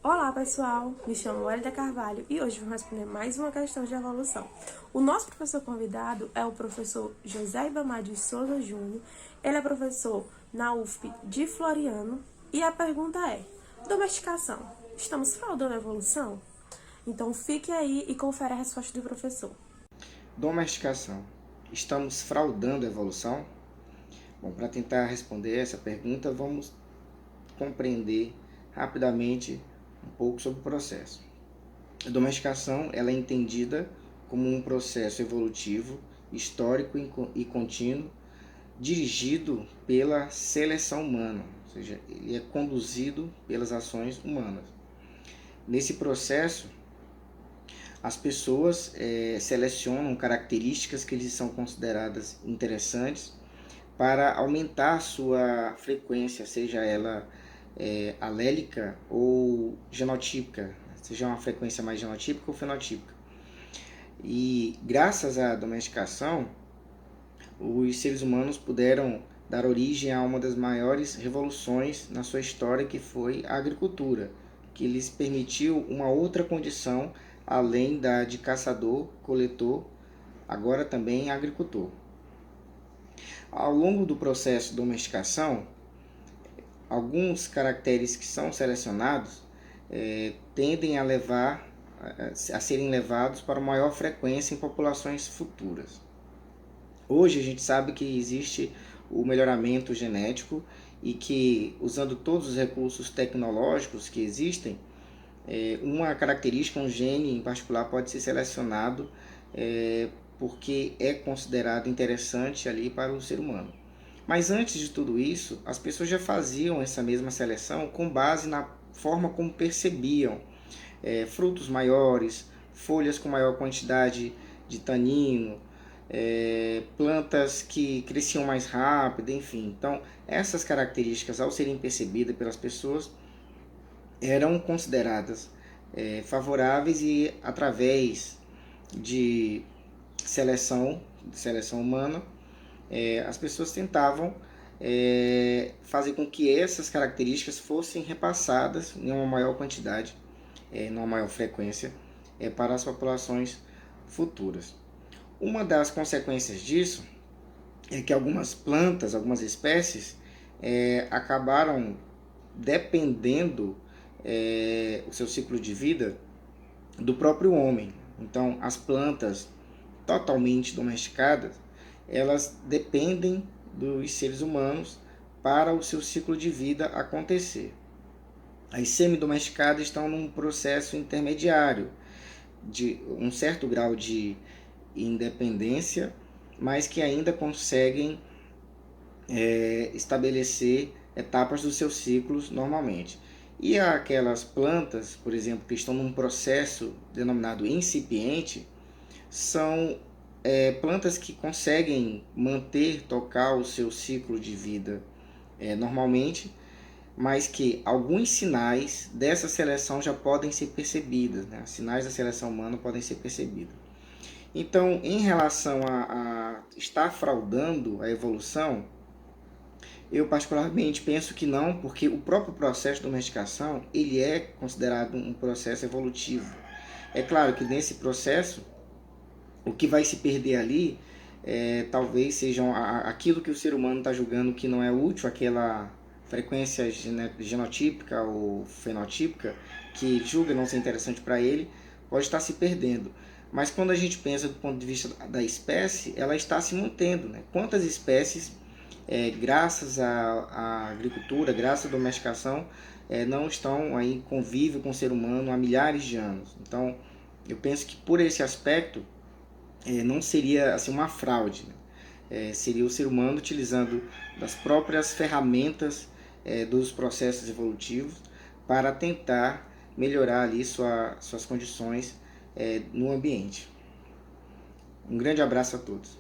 Olá pessoal, me chamo Elida Carvalho e hoje vou responder mais uma questão de evolução. O nosso professor convidado é o professor José Ibamar de Souza Júnior. Ele é professor na UFP de Floriano e a pergunta é: domesticação, estamos fraudando a evolução? Então fique aí e confere a resposta do professor. Domesticação. Estamos fraudando a evolução? Bom, para tentar responder essa pergunta, vamos compreender rapidamente um pouco sobre o processo. A domesticação ela é entendida como um processo evolutivo, histórico e contínuo, dirigido pela seleção humana, ou seja, ele é conduzido pelas ações humanas. Nesse processo, as pessoas selecionam características que lhes são consideradas interessantes para aumentar sua frequência, seja ela alélica ou genotípica, seja uma frequência mais genotípica ou fenotípica. E graças à domesticação, os seres humanos puderam dar origem a uma das maiores revoluções na sua história, que foi a agricultura, que lhes permitiu uma outra condição além da de caçador, coletor, agora também agricultor. Ao longo do processo de domesticação, alguns caracteres que são selecionados tendem a serem levados para maior frequência em populações futuras. Hoje a gente sabe que existe o melhoramento genético e que, usando todos os recursos tecnológicos que existem, uma característica, um gene em particular pode ser selecionado porque é considerado interessante ali para o ser humano. Mas antes de tudo isso, as pessoas já faziam essa mesma seleção com base na forma como percebiam frutos maiores, folhas com maior quantidade de tanino, plantas que cresciam mais rápido, enfim. Então, essas características, ao serem percebidas pelas pessoas, eram consideradas favoráveis e, através de seleção humana, as pessoas tentavam fazer com que essas características fossem repassadas em uma maior quantidade, numa maior frequência, para as populações futuras. Uma das consequências disso é que algumas plantas, algumas espécies, acabaram dependendo o seu ciclo de vida do próprio homem. Então, as plantas totalmente domesticadas, elas dependem dos seres humanos para o seu ciclo de vida acontecer. As semi-domesticadas estão num processo intermediário, de um certo grau de independência, mas que ainda conseguem estabelecer etapas dos seus ciclos normalmente. E aquelas plantas, por exemplo, que estão num processo denominado incipiente, são plantas que conseguem tocar o seu ciclo de vida normalmente, mas que alguns sinais dessa seleção já podem ser percebidos, né? Sinais da seleção humana podem ser percebidos. Então, em relação a estar fraudando a evolução, eu particularmente penso que não, porque o próprio processo de domesticação ele é considerado um processo evolutivo. É claro que nesse processo, o que vai se perder ali talvez sejam aquilo que o ser humano está julgando que não é útil, aquela frequência genotípica ou fenotípica que julga não ser interessante para ele, pode estar se perdendo. Mas quando a gente pensa do ponto de vista da espécie, ela está se mantendo, né? Quantas espécies, graças à agricultura, graças à domesticação, não estão aí em convívio com o ser humano há milhares de anos. Então, eu penso que por esse aspecto, não seria assim, uma fraude, né? Seria o ser humano utilizando das próprias ferramentas dos processos evolutivos para tentar melhorar ali suas condições no ambiente. Um grande abraço a todos.